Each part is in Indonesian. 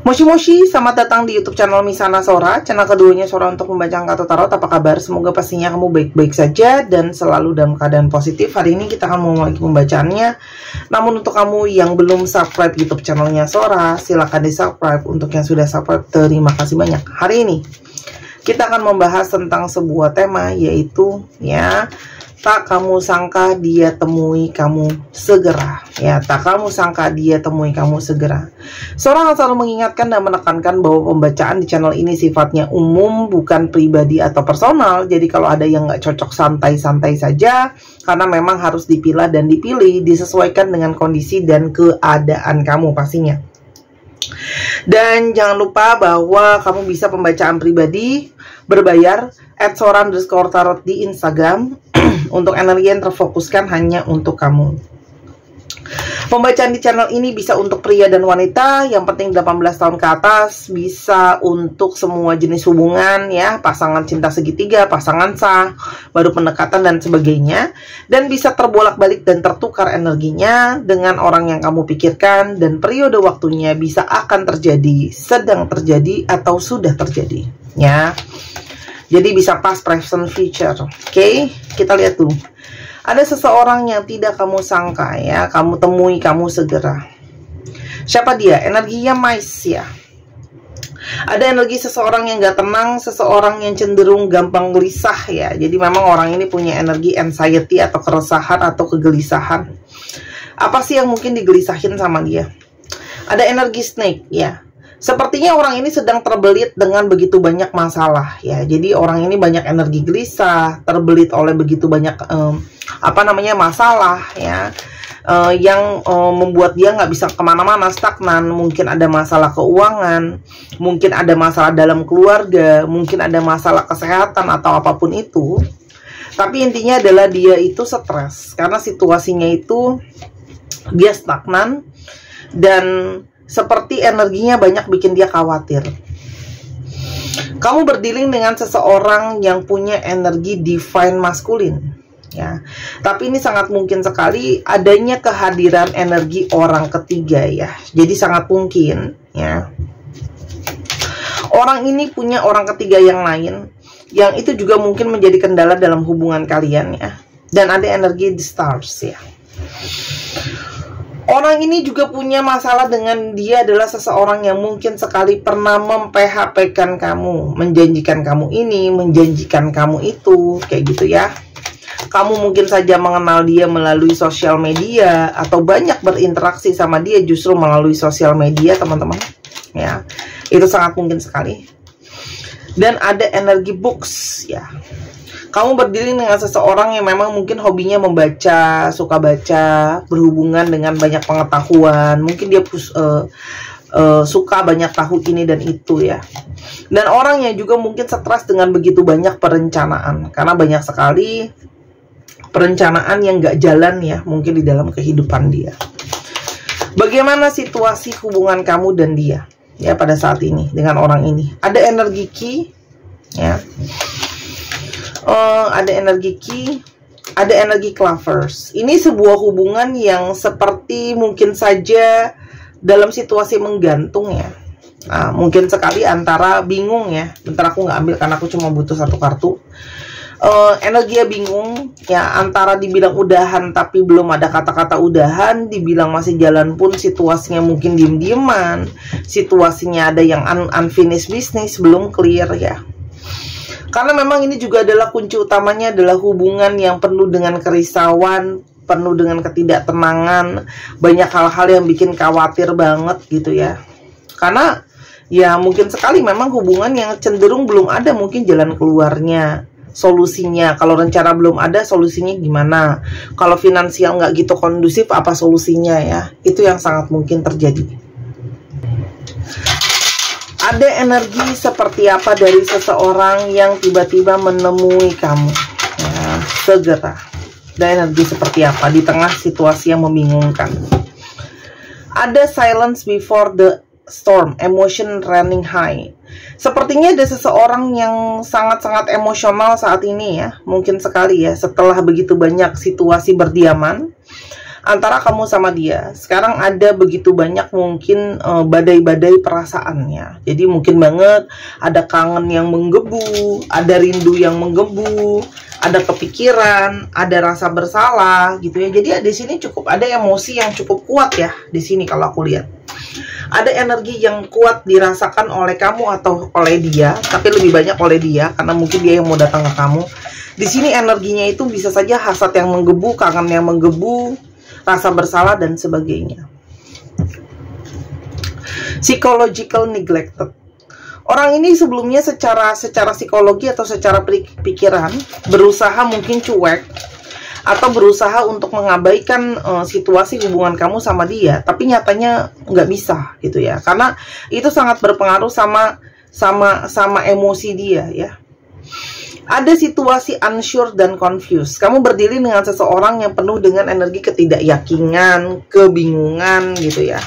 Moshi Moshi, selamat datang di YouTube channel Misana Sora, channel keduanya Sora untuk membaca angka atau tarot. Apa kabar? Semoga pastinya kamu baik-baik saja dan selalu dalam keadaan positif. Hari ini kita akan memulai pembacaannya. Namun untuk kamu yang belum subscribe YouTube channelnya Sora, silahkan di subscribe. Untuk yang sudah subscribe, terima kasih banyak. Hari ini kita akan membahas tentang sebuah tema, yaitu tak kamu sangka dia temui kamu segera. Tak kamu sangka dia temui kamu segera. Seorang akan selalu mengingatkan dan menekankan bahwa pembacaan di channel ini sifatnya umum, bukan pribadi atau personal. Jadi kalau ada yang nggak cocok, santai-santai saja. Karena memang harus dipilah dan dipilih, disesuaikan dengan kondisi dan keadaan kamu pastinya. Dan jangan lupa bahwa kamu bisa pembacaan pribadi berbayar @sora_tarot di Instagram untuk energi yang terfokuskan hanya untuk kamu. Pembacaan di channel ini bisa untuk pria dan wanita, yang penting 18 tahun ke atas, bisa untuk semua jenis hubungan pasangan cinta segitiga, pasangan sah, baru pendekatan dan sebagainya, dan bisa terbolak-balik dan tertukar energinya dengan orang yang kamu pikirkan, dan periode waktunya bisa akan terjadi, sedang terjadi, atau sudah terjadi Jadi bisa past, present, future. Oke, kita lihat tuh. Ada seseorang yang tidak kamu sangka kamu temui kamu segera. Siapa dia? Energinya Mais Ada energi seseorang yang gak tenang, seseorang yang cenderung gampang gelisah Jadi memang orang ini punya energi anxiety atau keresahan atau kegelisahan. Apa sih yang mungkin digelisahin sama dia? Ada energi Snake Sepertinya orang ini sedang terbelit dengan begitu banyak masalah Jadi orang ini banyak energi gelisah, terbelit oleh begitu banyak masalah yang membuat dia nggak bisa kemana-mana, stagnan. Mungkin ada masalah keuangan, mungkin ada masalah dalam keluarga, mungkin ada masalah kesehatan atau apapun itu. Tapi intinya adalah dia itu stres karena situasinya itu dia stagnan dan seperti energinya banyak bikin dia khawatir. Kamu berdealing dengan seseorang yang punya energi divine maskulin tapi ini sangat mungkin sekali adanya kehadiran energi orang ketiga Jadi sangat mungkin orang ini punya orang ketiga yang lain, yang itu juga mungkin menjadi kendala dalam hubungan kalian Dan ada energi the stars Orang ini juga punya masalah dengan dia adalah seseorang yang mungkin sekali pernah mem-PHP-kan kamu, menjanjikan kamu ini, menjanjikan kamu itu, kayak gitu Kamu mungkin saja mengenal dia melalui sosial media atau banyak berinteraksi sama dia justru melalui sosial media, teman-teman. Itu sangat mungkin sekali. Dan ada energi books Kamu berdiri dengan seseorang yang memang mungkin hobinya membaca, suka baca, berhubungan dengan banyak pengetahuan. Mungkin dia suka banyak tahu ini dan itu Dan orang yang juga mungkin stres dengan begitu banyak perencanaan. Karena banyak sekali perencanaan yang gak jalan mungkin di dalam kehidupan dia. Bagaimana situasi hubungan kamu dan dia pada saat ini dengan orang ini? Ada energi Ki ada energi Ki, ada energi Clovers. Ini sebuah hubungan yang seperti mungkin saja dalam situasi menggantung mungkin sekali antara bingung Bentar aku nggak ambil karena aku cuma butuh satu kartu. Energi bingung antara dibilang udahan tapi belum ada kata-kata udahan, dibilang masih jalan pun situasinya mungkin diem-dieman, situasinya ada yang unfinished business, belum clear Karena memang ini juga adalah kunci utamanya adalah hubungan yang penuh dengan kerisauan, penuh dengan ketidaktenangan, banyak hal-hal yang bikin khawatir banget gitu Karena mungkin sekali memang hubungan yang cenderung belum ada mungkin jalan keluarnya, solusinya. Kalau rencana belum ada, solusinya gimana? Kalau finansial nggak gitu kondusif, apa solusinya Itu yang sangat mungkin terjadi. Ada energi seperti apa dari seseorang yang tiba-tiba menemui kamu segera. Dan energi seperti apa di tengah situasi yang membingungkan. Ada silence before the storm, emotion running high. Sepertinya ada seseorang yang sangat-sangat emosional saat ini Mungkin sekali setelah begitu banyak situasi berdiaman. antara kamu sama dia. Sekarang ada begitu banyak mungkin badai-badai perasaannya. Jadi mungkin banget ada kangen yang menggebu, ada rindu yang menggebu, ada kepikiran, ada rasa bersalah gitu ya. Jadi di sini cukup ada emosi yang cukup kuat ya di sini kalau aku lihat. Ada energi yang kuat dirasakan oleh kamu atau oleh dia, tapi lebih banyak oleh dia karena mungkin dia yang mau datang ke kamu. Di sini energinya itu bisa saja hasad yang menggebu, kangen yang menggebu, rasa bersalah dan sebagainya. Psychological neglected. Orang ini sebelumnya secara psikologi atau secara pikiran berusaha mungkin cuek atau berusaha untuk mengabaikan situasi hubungan kamu sama dia, tapi nyatanya nggak bisa gitu ya, karena itu sangat berpengaruh sama emosi dia ya. Ada situasi unsure dan confused. Kamu berdiri dengan seseorang yang penuh dengan energi ketidakyakinan, kebingungan gitu ya.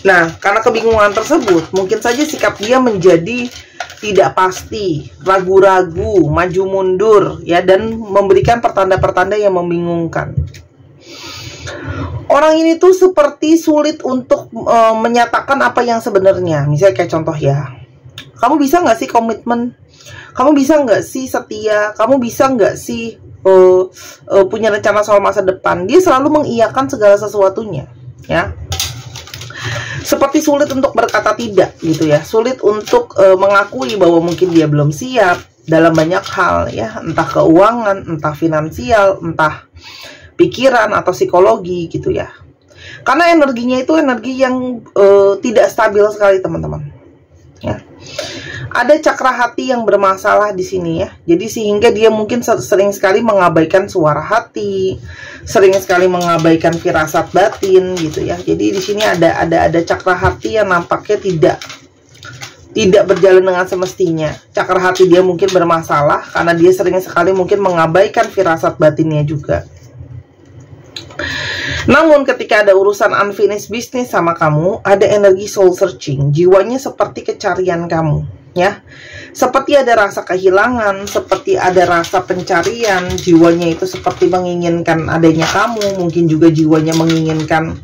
Nah, karena kebingungan tersebut, mungkin saja sikap dia menjadi tidak pasti, ragu-ragu, maju mundur ya, dan memberikan pertanda-pertanda yang membingungkan. Orang ini tuh seperti sulit untuk menyatakan apa yang sebenarnya. Misalnya kayak contoh ya, kamu bisa nggak sih komitmen? Kamu bisa nggak sih setia? Kamu bisa nggak sih punya rencana soal masa depan? Dia selalu mengiyakan segala sesuatunya ya. Seperti sulit untuk berkata tidak gitu ya, sulit untuk mengakui bahwa mungkin dia belum siap dalam banyak hal ya, entah keuangan, entah finansial, entah pikiran atau psikologi gitu ya. Karena energinya itu energi yang tidak stabil sekali teman-teman ya. Ada cakra hati yang bermasalah di sini ya. Jadi sehingga dia mungkin sering sekali mengabaikan suara hati, sering sekali mengabaikan firasat batin gitu ya. Jadi di sini ada cakra hati yang nampaknya tidak berjalan dengan semestinya. Cakra hati dia mungkin bermasalah karena dia sering sekali mungkin mengabaikan firasat batinnya juga. Namun ketika ada urusan unfinished business sama kamu, ada energi soul searching. Jiwanya seperti kecarian kamu ya. Seperti ada rasa kehilangan, seperti ada rasa pencarian. Jiwanya itu seperti menginginkan adanya kamu. Mungkin juga jiwanya menginginkan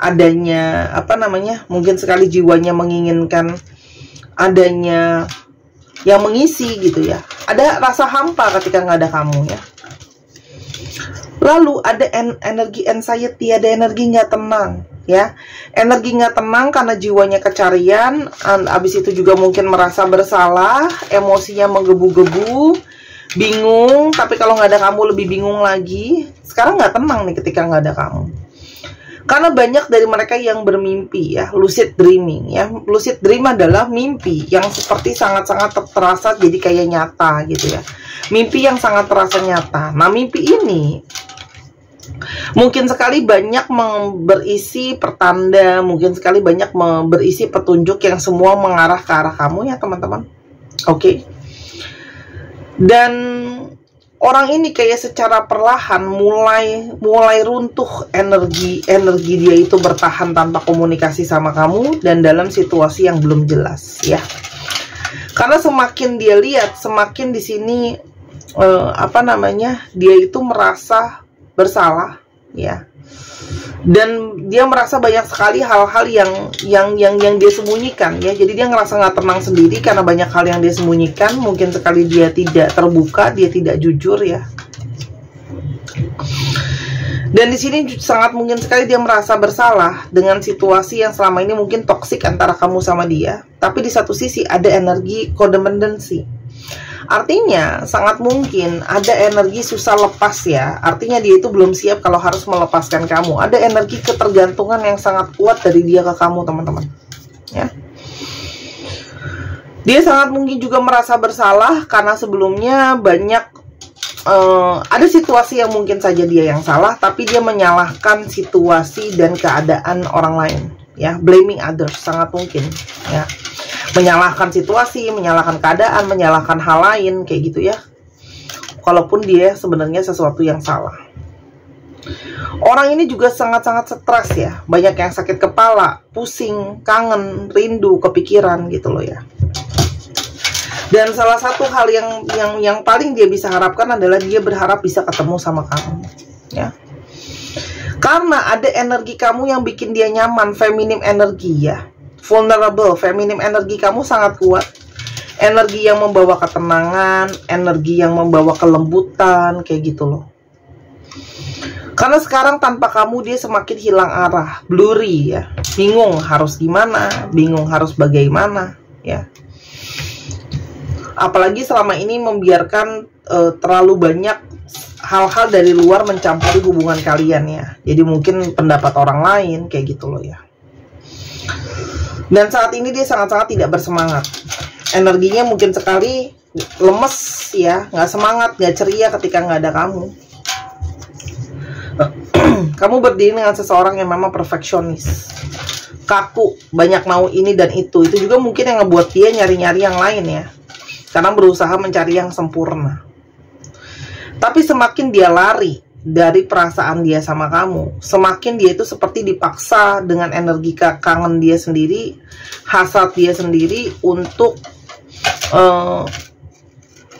adanya mungkin sekali jiwanya menginginkan adanya yang mengisi gitu ya. Ada rasa hampa ketika nggak ada kamu ya. Lalu ada energi anxiety, ada energi nggak tenang ya. Energi nggak tenang karena jiwanya kecarian, abis itu juga mungkin merasa bersalah, emosinya menggebu-gebu, bingung, tapi kalau nggak ada kamu lebih bingung lagi. Sekarang nggak tenang nih ketika nggak ada kamu. Karena banyak dari mereka yang bermimpi ya, lucid dreaming ya. Lucid dream adalah mimpi yang seperti sangat-sangat terasa jadi kayak nyata gitu ya. Mimpi yang sangat terasa nyata. Nah, mimpi ini mungkin sekali banyak berisi pertanda, mungkin sekali banyak berisi petunjuk yang semua mengarah ke arah kamu ya teman-teman. Oke. Dan orang ini kayak secara perlahan mulai runtuh energi dia itu bertahan tanpa komunikasi sama kamu dan dalam situasi yang belum jelas ya. Karena semakin dia lihat, semakin di sini dia itu merasa bersalah ya. Dan dia merasa banyak sekali hal-hal yang dia sembunyikan ya. Jadi dia ngerasa nggak tenang sendiri karena banyak hal yang dia sembunyikan. Mungkin sekali dia tidak terbuka, dia tidak jujur ya. Dan di sini sangat mungkin sekali dia merasa bersalah dengan situasi yang selama ini mungkin toksik antara kamu sama dia. Tapi di satu sisi ada energi codependency. Artinya sangat mungkin ada energi susah lepas ya. Artinya dia itu belum siap kalau harus melepaskan kamu. Ada energi ketergantungan yang sangat kuat dari dia ke kamu teman-teman ya. Dia sangat mungkin juga merasa bersalah karena sebelumnya banyak ada situasi yang mungkin saja dia yang salah, tapi dia menyalahkan situasi dan keadaan orang lain ya. Blaming others sangat mungkin ya. Menyalahkan situasi, menyalahkan keadaan, menyalahkan hal lain kayak gitu ya. Walaupun dia sebenarnya sesuatu yang salah. Orang ini juga sangat-sangat stres ya. Banyak yang sakit kepala, pusing, kangen, rindu, kepikiran gitu loh ya. Dan salah satu hal yang paling dia bisa harapkan adalah dia berharap bisa ketemu sama kamu ya. Karena ada energi kamu yang bikin dia nyaman, feminim energi ya. Vulnerable, feminim energi kamu sangat kuat. Energi yang membawa ketenangan, energi yang membawa kelembutan, kayak gitu loh. Karena sekarang tanpa kamu dia semakin hilang arah, blurry ya. Bingung harus gimana, bingung harus bagaimana ya. Apalagi selama ini membiarkan terlalu banyak hal-hal dari luar mencampuri hubungan kalian ya. Jadi mungkin pendapat orang lain kayak gitu loh ya. Dan saat ini dia sangat-sangat tidak bersemangat. Energinya mungkin sekali lemes ya, nggak semangat, nggak ceria ketika nggak ada kamu. Kamu berdiri dengan seseorang yang memang perfeksionis, kaku, banyak mau ini dan itu juga mungkin yang ngebuat dia nyari-nyari yang lain ya, karena berusaha mencari yang sempurna. Tapi semakin dia lari dari perasaan dia sama kamu, semakin dia itu seperti dipaksa dengan energi kangen dia sendiri, hasrat dia sendiri untuk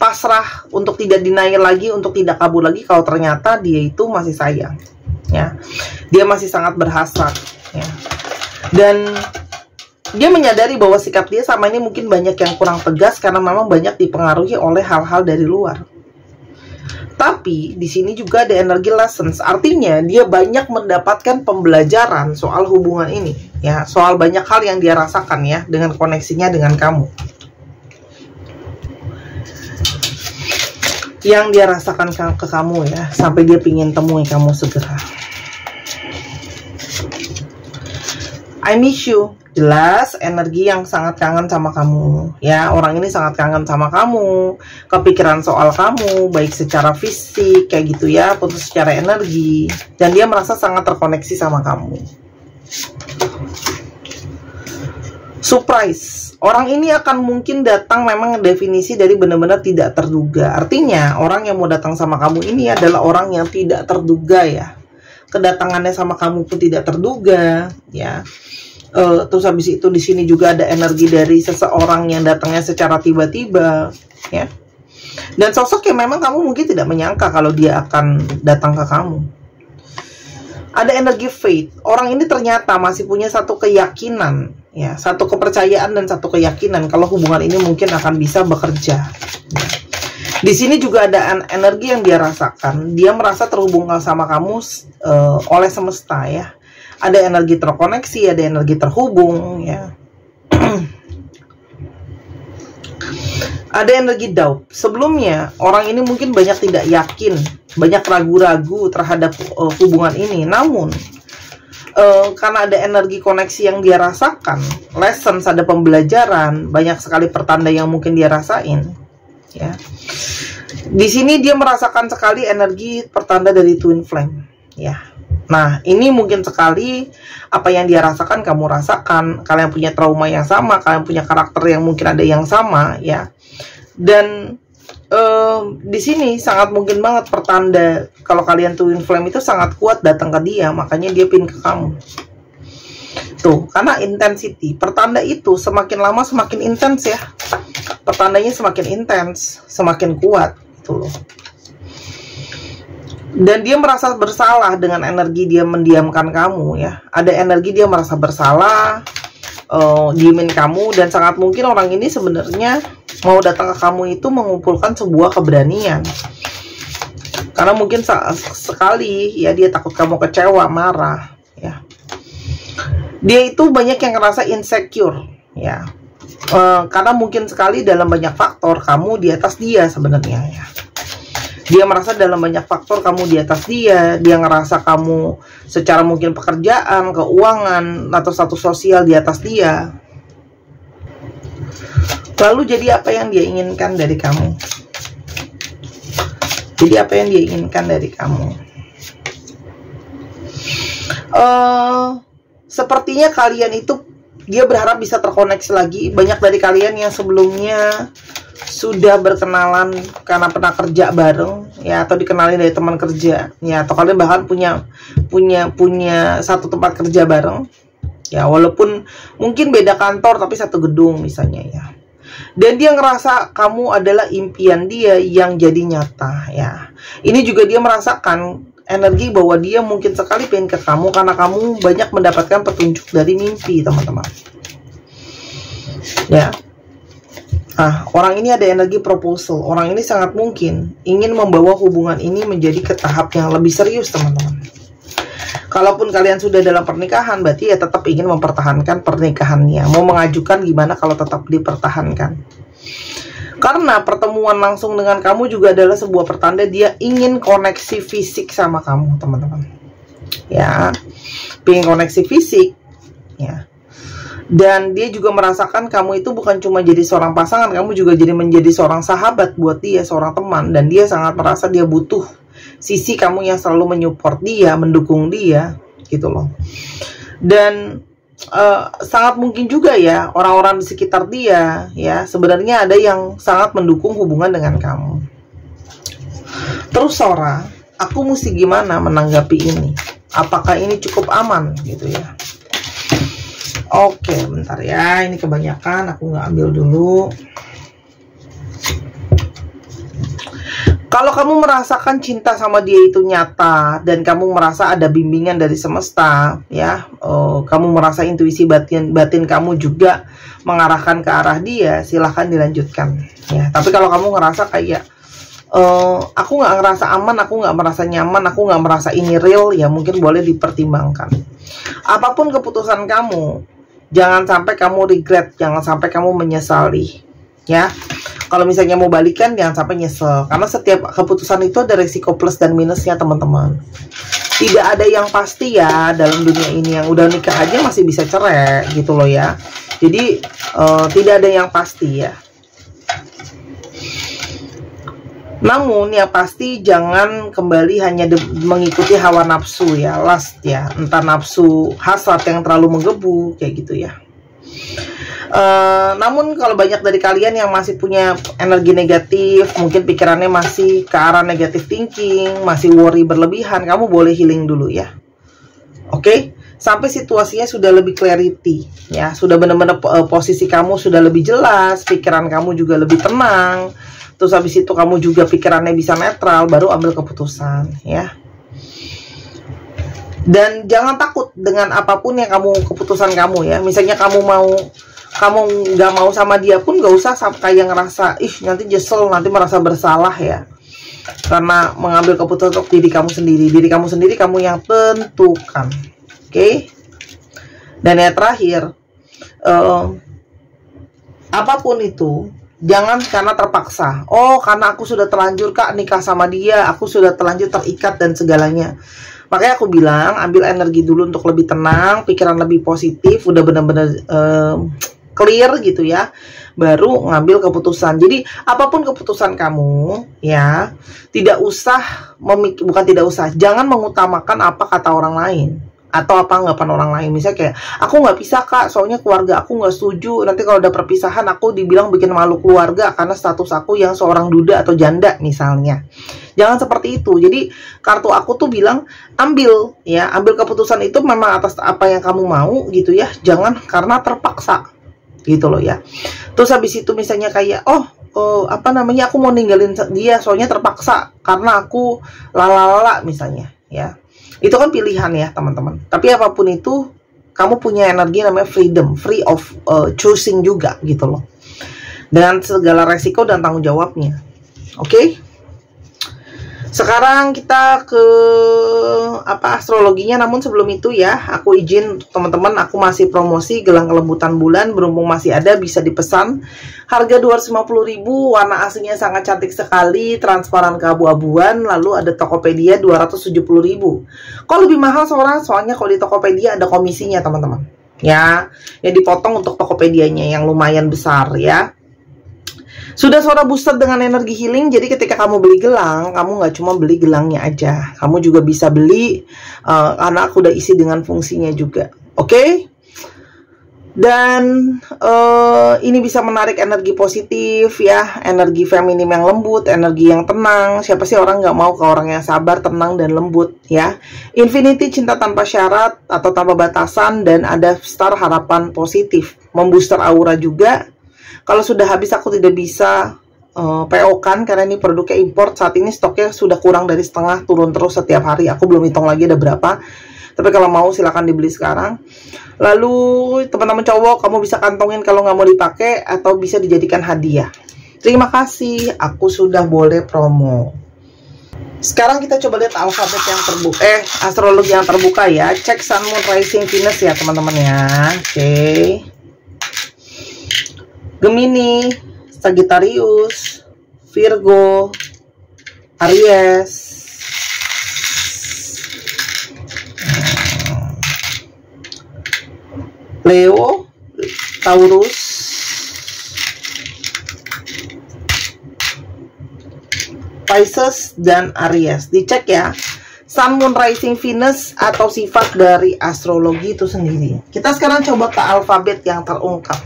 pasrah, untuk tidak denial lagi, untuk tidak kabur lagi kalau ternyata dia itu masih sayang ya. Dia masih sangat berhasrat ya. Dan dia menyadari bahwa sikap dia sama ini mungkin banyak yang kurang tegas karena memang banyak dipengaruhi oleh hal-hal dari luar. Tapi di sini juga ada energi lessons, artinya dia banyak mendapatkan pembelajaran soal hubungan ini ya, soal banyak hal yang dia rasakan ya dengan koneksinya dengan kamu. Yang dia rasakan ke kamu ya, sampai dia pingin temui kamu segera. I miss you. Jelas energi yang sangat kangen sama kamu ya. Orang ini sangat kangen sama kamu, kepikiran soal kamu, baik secara fisik kayak gitu ya, putus secara energi. Dan dia merasa sangat terkoneksi sama kamu. Surprise. Orang ini akan mungkin datang memang definisi dari benar-benar tidak terduga. Artinya orang yang mau datang sama kamu ini adalah orang yang tidak terduga ya. Kedatangannya sama kamu pun tidak terduga ya. Terus habis itu di sini juga ada energi dari seseorang yang datangnya secara tiba-tiba ya. Dan sosok yang memang kamu mungkin tidak menyangka kalau dia akan datang ke kamu. Ada energi faith. Orang ini ternyata masih punya satu keyakinan ya, satu kepercayaan dan satu keyakinan kalau hubungan ini mungkin akan bisa bekerja. Di sini juga ada energi yang dia rasakan. Dia merasa terhubung sama kamu oleh semesta ya. Ada energi terkoneksi, ada energi terhubung ya. Ada energi doubt. Sebelumnya orang ini mungkin banyak tidak yakin, banyak ragu-ragu terhadap hubungan ini. Namun karena ada energi koneksi yang dia rasakan, lessons, ada pembelajaran, banyak sekali pertanda yang mungkin dia rasain ya. Di sini dia merasakan sekali energi pertanda dari twin flame ya. Nah ini mungkin sekali apa yang dia rasakan kamu rasakan. Kalian punya trauma yang sama, kalian punya karakter yang mungkin ada yang sama ya. Dan di sini sangat mungkin banget pertanda kalau kalian twin flame itu sangat kuat datang ke dia, makanya dia pin ke kamu. Tuh, karena intensity, pertanda itu semakin lama semakin intens ya. Pertandanya semakin intens, semakin kuat tuh loh. Dan dia merasa bersalah dengan energi dia mendiamkan kamu ya. Ada energi dia merasa bersalah, diemin kamu, dan sangat mungkin orang ini sebenarnya mau datang ke kamu itu mengumpulkan sebuah keberanian. Karena mungkin sekali ya dia takut kamu kecewa, marah ya. Dia itu banyak yang ngerasa insecure ya. Karena mungkin sekali dalam banyak faktor kamu di atas dia sebenarnya ya. Dia merasa dalam banyak faktor kamu di atas dia. Dia ngerasa kamu secara mungkin pekerjaan, keuangan, atau status sosial di atas dia. Lalu jadi apa yang dia inginkan dari kamu? Jadi apa yang dia inginkan dari kamu? Sepertinya kalian itu, dia berharap bisa terkoneksi lagi. Banyak dari kalian yang sebelumnya sudah berkenalan karena pernah kerja bareng ya, atau dikenalin dari teman kerja ya, atau kalian bahkan punya satu tempat kerja bareng ya, walaupun mungkin beda kantor tapi satu gedung misalnya ya. Dan dia ngerasa kamu adalah impian dia yang jadi nyata ya. Ini juga dia merasakan energi bahwa dia mungkin sekali pengen ke kamu karena kamu banyak mendapatkan petunjuk dari mimpi, teman-teman. Ya. Orang ini ada energi proposal. Orang ini sangat mungkin ingin membawa hubungan ini menjadi ke tahap yang lebih serius, teman-teman. Kalaupun kalian sudah dalam pernikahan, berarti ya tetap ingin mempertahankan pernikahannya. Mau mengajukan gimana kalau tetap dipertahankan. Karena pertemuan langsung dengan kamu juga adalah sebuah pertanda dia ingin koneksi fisik sama kamu, teman-teman. Ya, ingin koneksi fisik. Ya. Dan dia juga merasakan kamu itu bukan cuma jadi seorang pasangan, kamu juga jadi menjadi seorang sahabat buat dia, seorang teman. Dan dia sangat merasa dia butuh sisi kamu yang selalu menyupport dia, mendukung dia, gitu loh. Dan sangat mungkin juga ya orang-orang di sekitar dia, ya sebenarnya ada yang sangat mendukung hubungan dengan kamu. Terus Sora, aku mesti gimana menanggapi ini? Apakah ini cukup aman, gitu ya? Oke, bentar ya, ini kebanyakan, aku nggak ambil dulu. Kalau kamu merasakan cinta sama dia itu nyata dan kamu merasa ada bimbingan dari semesta, ya, kamu merasa intuisi batin kamu juga mengarahkan ke arah dia, silahkan dilanjutkan. Ya, tapi kalau kamu ngerasa kayak aku nggak ngerasa aman, aku nggak merasa nyaman, aku nggak merasa ini real, ya mungkin boleh dipertimbangkan. Apapun keputusan kamu, jangan sampai kamu regret, jangan sampai kamu menyesali, ya. Kalau misalnya mau balikan, jangan sampai nyesel. Karena setiap keputusan itu ada resiko plus dan minusnya, teman-teman. Tidak ada yang pasti ya dalam dunia ini. Yang udah nikah aja masih bisa cerai, gitu loh ya. Jadi, tidak ada yang pasti ya. Namun, yang pasti jangan kembali hanya mengikuti hawa nafsu ya. Lust ya. Entah nafsu hasrat yang terlalu menggebu, kayak gitu ya. Namun kalau banyak dari kalian yang masih punya energi negatif, mungkin pikirannya masih ke arah negatif thinking, masih worry berlebihan, kamu boleh healing dulu ya. Oke, sampai situasinya sudah lebih clarity ya, sudah benar-benar posisi kamu sudah lebih jelas, pikiran kamu juga lebih tenang. Terus habis itu kamu juga pikirannya bisa netral, baru ambil keputusan ya. Dan jangan takut dengan apapun yang keputusan kamu ya. Misalnya kamu nggak mau sama dia pun nggak usah sampai kayak ngerasa nanti nyesel, nanti merasa bersalah ya, karena mengambil keputusan untuk diri kamu sendiri kamu yang tentukan. Oke? Dan yang terakhir, apapun itu jangan karena terpaksa, karena aku sudah terlanjur Kak nikah sama dia, aku sudah terlanjur terikat dan segalanya. Makanya aku bilang ambil energi dulu untuk lebih tenang, pikiran lebih positif, udah benar-benar clear gitu ya, baru ngambil keputusan. Jadi apapun keputusan kamu ya, jangan mengutamakan apa kata orang lain atau apa anggapan orang lain. Misalnya kayak, aku nggak bisa Kak, soalnya keluarga aku nggak setuju, nanti kalau udah perpisahan aku dibilang bikin malu keluarga karena status aku yang seorang duda atau janda misalnya. Jangan seperti itu. Jadi kartu aku tuh bilang ambil keputusan itu memang atas apa yang kamu mau gitu ya, jangan karena terpaksa gitu loh ya. Terus habis itu misalnya kayak aku mau ninggalin dia soalnya terpaksa karena aku lalala misalnya ya. Itu kan pilihan ya teman-teman. Tapi apapun itu, kamu punya energi namanya freedom, free of choosing juga gitu loh. Dengan segala resiko dan tanggung jawabnya. Oke? Sekarang kita ke astrologinya. Namun sebelum itu ya, aku izin teman-teman, aku masih promosi gelang kelembutan bulan, berhubung masih ada, bisa dipesan. Harga 250.000, warna aslinya sangat cantik sekali, transparan keabu-abuan. Lalu ada Tokopedia 270.000. Kok lebih mahal soalnya kalau di Tokopedia ada komisinya teman-teman. Ya dipotong untuk Tokopedianya yang lumayan besar ya. Sudah Sora booster dengan energi healing, jadi ketika kamu beli gelang, kamu nggak cuma beli gelangnya aja, kamu juga bisa beli karena aku udah isi dengan fungsinya juga. Oke? Dan ini bisa menarik energi positif ya, energi feminim yang lembut, energi yang tenang. Siapa sih orang nggak mau ke orang yang sabar, tenang, dan lembut ya. Infinity, cinta tanpa syarat atau tanpa batasan, dan ada star, harapan positif, membooster aura juga. Kalau sudah habis aku tidak bisa PO kan, karena ini produknya import. Saat ini stoknya sudah kurang dari setengah, turun terus setiap hari. Aku belum hitung lagi ada berapa, tapi kalau mau silahkan dibeli sekarang. Lalu teman-teman cowok, kamu bisa kantongin kalau nggak mau dipakai atau bisa dijadikan hadiah. Terima kasih, aku sudah boleh promo. Sekarang kita coba lihat alfabet yang terbuka, astrologi yang terbuka ya. Cek Sun, Moon, Rising, Venus ya teman-teman ya. Oke. Gemini, Sagittarius, Virgo, Aries, Leo, Taurus, Pisces, dan Aries. Dicek ya, Sun, Moon, Rising, Venus atau sifat dari astrologi itu sendiri. Kita sekarang coba ke alfabet yang terungkap.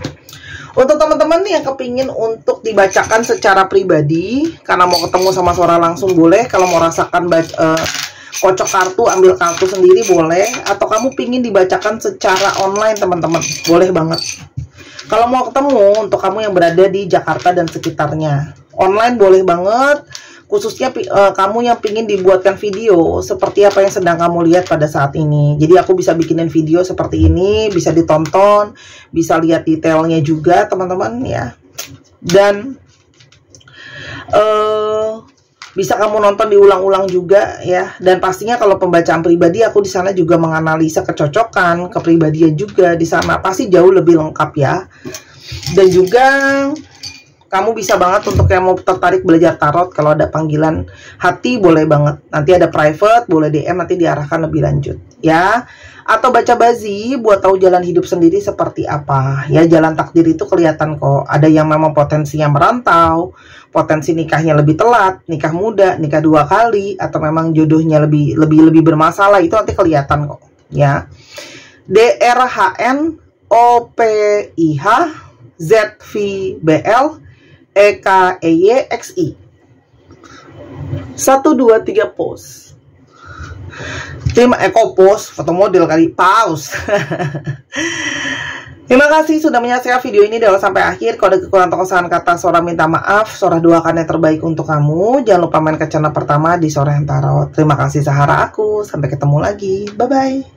Untuk teman-teman yang kepingin untuk dibacakan secara pribadi, karena mau ketemu sama suara langsung boleh. Kalau mau rasakan kocok kartu, ambil kartu sendiri boleh. Atau kamu pingin dibacakan secara online teman-teman, boleh banget. Kalau mau ketemu, untuk kamu yang berada di Jakarta dan sekitarnya, online boleh banget. Khususnya kamu yang pingin dibuatkan video seperti apa yang sedang kamu lihat pada saat ini. Jadi aku bisa bikinin video seperti ini, bisa ditonton, bisa lihat detailnya juga teman-teman ya. Dan bisa kamu nonton diulang-ulang juga ya. Dan pastinya kalau pembacaan pribadi, aku di sana juga menganalisa kecocokan, kepribadian juga di sana pasti jauh lebih lengkap ya. Dan juga kamu bisa banget untuk yang mau tertarik belajar tarot, kalau ada panggilan hati boleh banget. Nanti ada private, boleh DM, nanti diarahkan lebih lanjut ya. Atau baca bazi buat tahu jalan hidup sendiri seperti apa ya. Jalan takdir itu kelihatan kok. Ada yang memang potensinya merantau, potensi nikahnya lebih telat, nikah muda, nikah 2 kali, atau memang jodohnya lebih bermasalah, itu nanti kelihatan kok ya. DRHN OPIH ZVBL EKEYXI 1, 2, 3 pose. Terima pose, foto model kali, pause. Terima kasih sudah menyaksikan video ini dari awal sampai akhir. Kalau ada kekurangan atau kesalahan kata, Sora minta maaf. Sora doakan yang terbaik untuk kamu. Jangan lupa main ke channel pertama di Sora yang Tarot. Terima kasih Sahara aku. Sampai ketemu lagi. Bye bye.